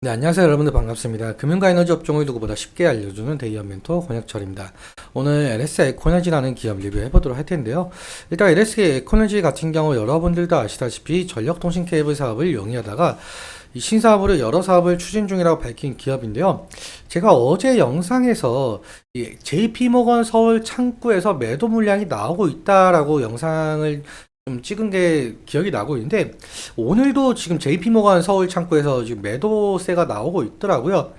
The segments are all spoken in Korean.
네, 안녕하세요. 여러분들 반갑습니다. 금융과 에너지 업종을 누구보다 쉽게 알려주는 대기업 멘토 권혁철입니다. 오늘 LS 에코너지라는 기업 리뷰해보도록 할 텐데요. 일단 LS 에코너지 같은 경우 여러분들도 아시다시피 전력통신 케이블 사업을 영위하다가 이 신사업으로 여러 사업을 추진 중이라고 밝힌 기업인데요. 제가 어제 영상에서 이 JP모건 서울 창구에서 매도 물량이 나오고 있다라고 영상을 좀 찍은 게 기억이 나고 있는데 오늘도 지금 JP모건 서울 창구에서 지금 매도세가 나오고 있더라고요.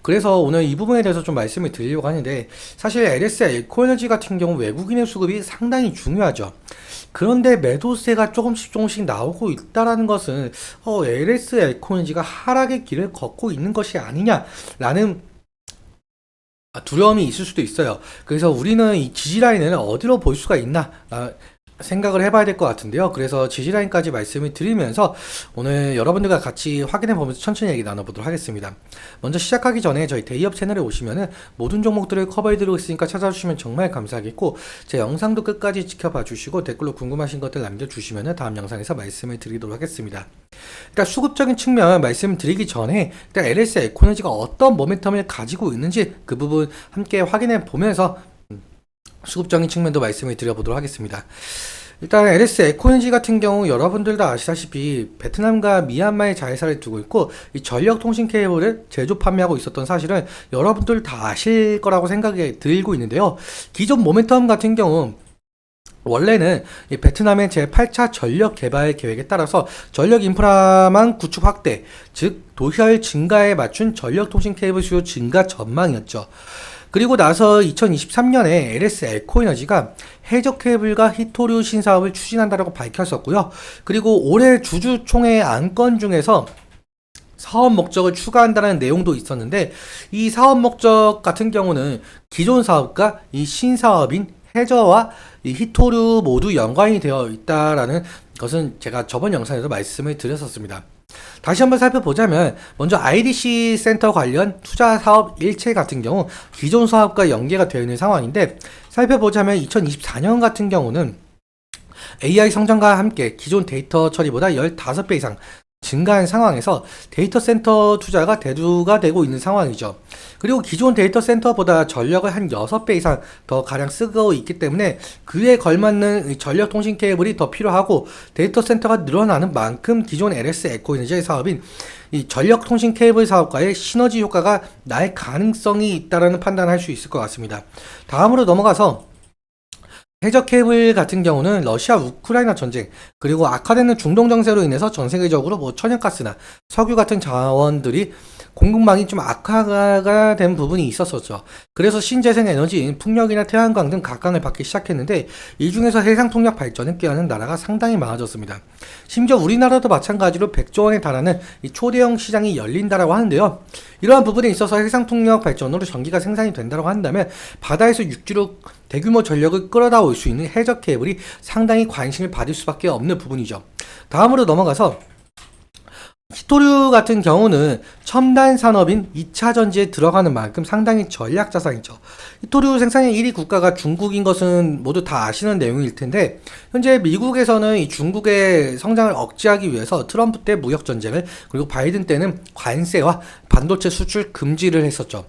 그래서 오늘 이 부분에 대해서 좀 말씀을 드리려고 하는데 사실 LS 에코에너지 같은 경우 외국인의 수급이 상당히 중요하죠. 그런데 매도세가 조금씩 나오고 있다라는 것은 LS 에코에너지가 하락의 길을 걷고 있는 것이 아니냐라는 두려움이 있을 수도 있어요. 그래서 우리는 이 지지라인을 어디로 볼 수가 있나 생각을 해봐야 될 것 같은데요. 그래서 지지라인까지 말씀을 드리면서 오늘 여러분들과 같이 확인해 보면서 천천히 얘기 나눠보도록 하겠습니다. 먼저 시작하기 전에 저희 대기업 채널에 오시면은 모든 종목들을 커버해 드리고 있으니까 찾아주시면 정말 감사하겠고 제 영상도 끝까지 지켜봐 주시고 댓글로 궁금하신 것들 남겨주시면은 다음 영상에서 말씀을 드리도록 하겠습니다. 일단 수급적인 측면 말씀드리기 전에 일단 LS 에코너지가 어떤 모멘텀을 가지고 있는지 그 부분 함께 확인해 보면서 수급적인 측면도 말씀을 드려보도록 하겠습니다. 일단 LS 에코엔지 같은 경우 여러분들도 아시다시피 베트남과 미얀마에 자회사를 두고 있고 이 전력통신 케이블을 제조 판매하고 있었던 사실은 여러분들 다 아실 거라고 생각이 들고 있는데요. 기존 모멘텀 같은 경우 원래는 이 베트남의 제8차 전력 개발 계획에 따라서 전력 인프라망 구축 확대, 즉 도시화율 증가에 맞춘 전력통신 케이블 수요 증가 전망이었죠. 그리고 나서 2023년에 LS 에코에너지가 해저 케이블과 히토류 신사업을 추진한다고 밝혔었고요. 그리고 올해 주주총회 안건 중에서 사업 목적을 추가한다는 내용도 있었는데 이 사업 목적 같은 경우는 기존 사업과 이 신사업인 해저와 이 히토류 모두 연관이 되어 있다라는 것은 제가 저번 영상에서 말씀을 드렸었습니다. 다시 한번 살펴보자면 먼저 IDC 센터 관련 투자 사업 일체 같은 경우 기존 사업과 연계가 되어 있는 상황인데 살펴보자면 2024년 같은 경우는 AI 성장과 함께 기존 데이터 처리보다 15배 이상 증가한 상황에서 데이터 센터 투자가 대두가 되고 있는 상황이죠. 그리고 기존 데이터 센터보다 전력을 한 6배 이상 더 가량 쓰고 있기 때문에 그에 걸맞는 전력 통신 케이블이 더 필요하고 데이터 센터가 늘어나는 만큼 기존 LS 에코에너지의 사업인 이 전력 통신 케이블 사업과의 시너지 효과가 날 가능성이 있다라는 판단을 할 수 있을 것 같습니다. 다음으로 넘어가서 해저 케이블 같은 경우는 러시아 우크라이나 전쟁 그리고 악화되는 중동 정세로 인해서 전 세계적으로 뭐 천연가스나 석유 같은 자원들이 공급망이 좀 악화가 된 부분이 있었었죠. 그래서 신재생 에너지인 풍력이나 태양광 등 각광을 받기 시작했는데 이 중에서 해상 풍력 발전을 꾀하는 나라가 상당히 많아졌습니다. 심지어 우리나라도 마찬가지로 100조 원에 달하는 이 초대형 시장이 열린다라고 하는데요. 이러한 부분에 있어서 해상 풍력 발전으로 전기가 생산이 된다고 한다면 바다에서 육지로 대규모 전력을 끌어다 올 수 있는 해저 케이블이 상당히 관심을 받을 수밖에 없는 부분이죠. 다음으로 넘어가서 히토류 같은 경우는 첨단 산업인 2차 전지에 들어가는 만큼 상당히 전략 자산이죠. 히토류 생산량 1위 국가가 중국인 것은 모두 다 아시는 내용일 텐데 현재 미국에서는 이 중국의 성장을 억제하기 위해서 트럼프 때 무역 전쟁을 그리고 바이든 때는 관세와 반도체 수출 금지를 했었죠.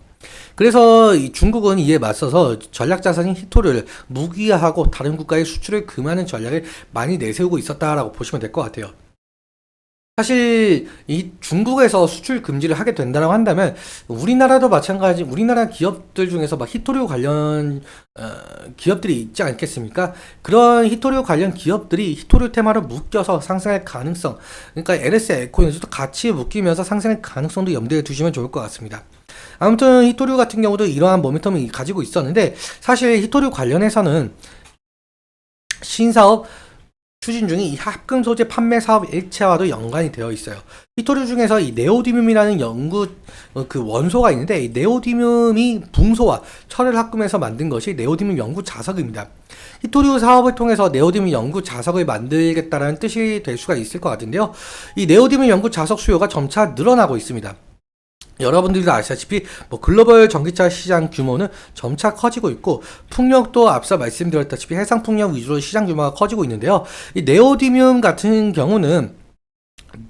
그래서 이 중국은 이에 맞서서 전략 자산인 히토류를 무기화하고 다른 국가의 수출을 금하는 전략을 많이 내세우고 있었다라고 보시면 될 것 같아요. 사실 이 중국에서 수출 금지를 하게 된다고 한다면 우리나라도 마찬가지 우리나라 기업들 중에서 막 히토류 관련 기업들이 있지 않겠습니까? 그런 히토류 관련 기업들이 히토류 테마로 묶여서 상승할 가능성 그러니까 LS 에코에너지도 같이 묶이면서 상승할 가능성도 염두에 두시면 좋을 것 같습니다. 아무튼 히토류 같은 경우도 이러한 모멘텀을 가지고 있었는데 사실 히토류 관련해서는 신사업 추진 중인 이 합금 소재 판매 사업 일체와도 연관이 되어 있어요. 히토류 중에서 이 네오디뮴이라는 연구 그 원소가 있는데 이 네오디뮴이 붕소와 철을 합금해서 만든 것이 네오디뮴 연구 자석입니다. 히토류 사업을 통해서 네오디뮴 연구 자석을 만들겠다라는 뜻이 될 수가 있을 것 같은데요. 이 네오디뮴 연구 자석 수요가 점차 늘어나고 있습니다. 여러분들도 아시다시피 뭐 글로벌 전기차 시장 규모는 점차 커지고 있고 풍력도 앞서 말씀드렸다시피 해상 풍력 위주로 시장 규모가 커지고 있는데요. 이 네오디뮴 같은 경우는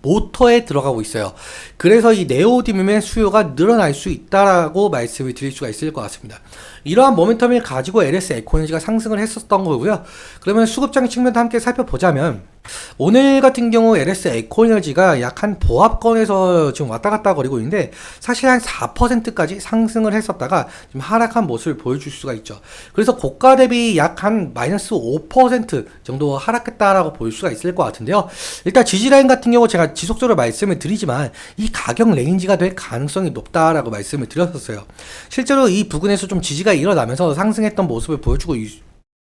모터에 들어가고 있어요. 그래서 이 네오디뒴의 수요가 늘어날 수 있다라고 말씀을 드릴 수가 있을 것 같습니다. 이러한 모멘텀을 가지고 LS 에코에너지가 상승을 했었던 거고요. 그러면 수급적인 측면도 함께 살펴보자면 오늘 같은 경우 LS 에코에너지가 약 한 보합권에서 지금 왔다 갔다 거리고 있는데 사실 한 4%까지 상승을 했었다가 지금 하락한 모습을 보여줄 수가 있죠. 그래서 고가 대비 약 한 마이너스 5% 정도 하락했다라고 볼 수가 있을 것 같은데요. 일단 지지라인 같은 경우 제가 지속적으로 말씀을 드리지만 이 가격 레인지가 될 가능성이 높다라고 말씀을 드렸었어요. 실제로 이 부근에서 좀 지지가 일어나면서 상승했던 모습을 보여주고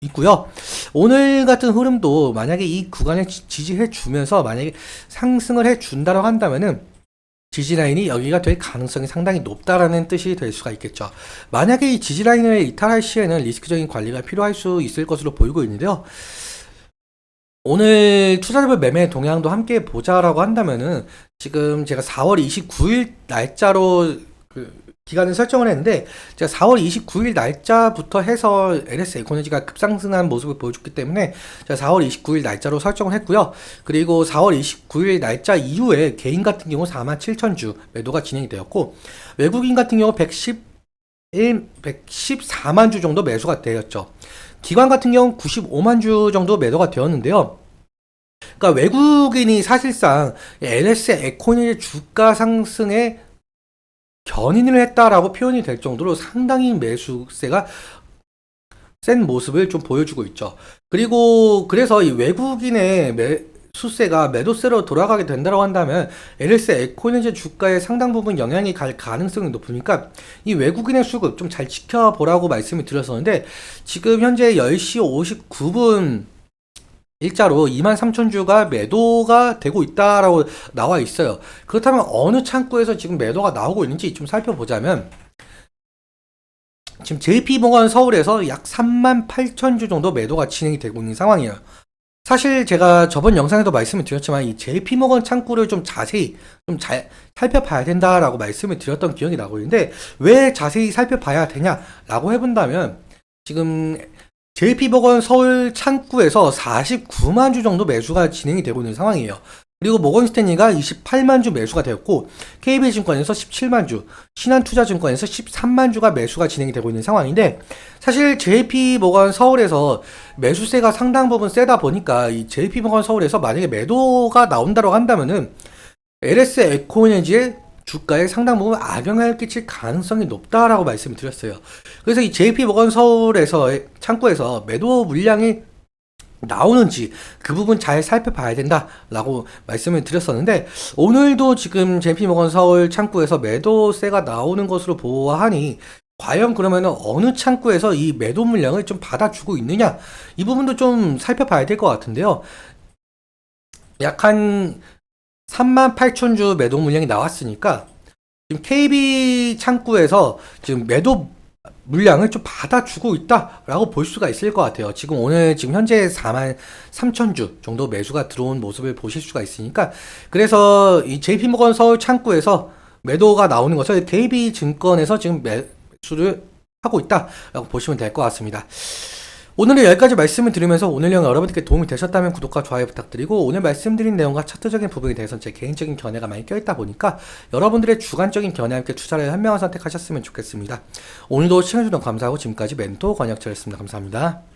있고요. 오늘 같은 흐름도 만약에 이 구간을 지지해 주면서 만약에 상승을 해 준다고 한다면은 지지라인이 여기가 될 가능성이 상당히 높다라는 뜻이 될 수가 있겠죠. 만약에 이 지지라인을 이탈할 시에는 리스크적인 관리가 필요할 수 있을 것으로 보이고 있는데요. 오늘 투자자별 매매 동향도 함께 보자라고 한다면은 지금 제가 4월 29일 날짜로 기간을 설정을 했는데 제가 4월 29일 날짜부터 해서 LS 에코너지가 급상승한 모습을 보여줬기 때문에 제가 4월 29일 날짜로 설정을 했고요. 그리고 4월 29일 날짜 이후에 개인 같은 경우 47,000주 매도가 진행이 되었고 외국인 같은 경우 114만 주 정도 매수가 되었죠. 기관 같은 경우 95만 주 정도 매도가 되었는데요. 그러니까 외국인이 사실상 LS 에코너지 주가 상승에 견인을 했다라고 표현이 될 정도로 상당히 매수세가 센 모습을 좀 보여주고 있죠. 그리고 그래서 이 외국인의 매수세가 매도세로 돌아가게 된다고 한다면 LS 에코에너지 주가에 상당 부분 영향이 갈 가능성이 높으니까 이 외국인의 수급 좀 잘 지켜보라고 말씀을 드렸었는데 지금 현재 10시 59분 일자로 23,000주가 매도가 되고 있다라고 나와 있어요. 그렇다면 어느 창구에서 지금 매도가 나오고 있는지 좀 살펴보자면 지금 JP모건 서울에서 약 38,000주 정도 매도가 진행이 되고 있는 상황이에요. 사실 제가 저번 영상에도 말씀을 드렸지만 이 JP모건 창구를 좀 자세히 좀 잘 살펴봐야 된다라고 말씀을 드렸던 기억이 나고 있는데 왜 자세히 살펴봐야 되냐라고 해본다면 지금 JP모건 서울 창구에서 49만 주 정도 매수가 진행이 되고 있는 상황이에요. 그리고 모건스탠리가 28만 주 매수가 되었고 KB증권에서 17만 주, 신한투자증권에서 13만 주가 매수가 진행이 되고 있는 상황인데 사실 JP모건 서울에서 매수세가 상당 부분 세다 보니까 이 JP모건 서울에서 만약에 매도가 나온다고 한다면은 LS 에코에너지의 주가에 상당 부분 악영향을 끼칠 가능성이 높다라고 말씀을 드렸어요. 그래서 이 JP모건 서울에서 창구에서 매도 물량이 나오는지 그 부분 잘 살펴봐야 된다라고 말씀을 드렸었는데 오늘도 지금 JP모건 서울 창구에서 매도세가 나오는 것으로 보아하니 과연 그러면 어느 창구에서 이 매도 물량을 좀 받아주고 있느냐 이 부분도 좀 살펴봐야 될 것 같은데요. 약 한 38,000주 매도 물량이 나왔으니까 지금 KB 창구에서 지금 매도 물량을 좀 받아주고 있다라고 볼 수가 있을 것 같아요. 지금 오늘 지금 현재 43,000주 정도 매수가 들어온 모습을 보실 수가 있으니까 그래서 이 JP모건 서울 창구에서 매도가 나오는 것을 KB증권에서 지금 매수를 하고 있다라고 보시면 될 것 같습니다. 오늘은 여기까지 말씀을 드리면서 오늘 내용 여러분들께 도움이 되셨다면 구독과 좋아요 부탁드리고 오늘 말씀드린 내용과 차트적인 부분에 대해서는 제 개인적인 견해가 많이 껴있다 보니까 여러분들의 주관적인 견해와 함께 투자를 현명한 선택하셨으면 좋겠습니다. 오늘도 시청해주셔서 감사하고 지금까지 멘토 권혁철이었습니다. 감사합니다.